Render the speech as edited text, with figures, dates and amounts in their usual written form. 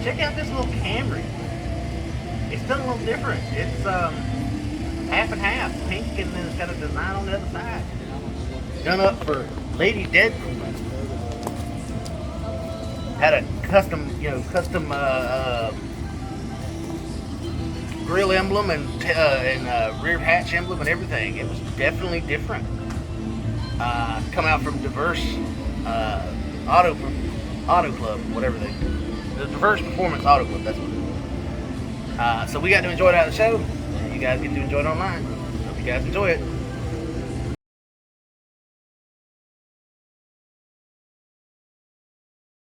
check out this little Camry. It's done a little different. It's half and half, pink, and then it's got a design on the other side. Done up for Lady Deadpool. Had a custom grill emblem and rear hatch emblem and everything. It was definitely different. Come out from diverse auto club, whatever the diverse performance auto club. That's what it is. So we got to enjoy it out of the show. You guys get to enjoy it online. Hope you guys enjoy it.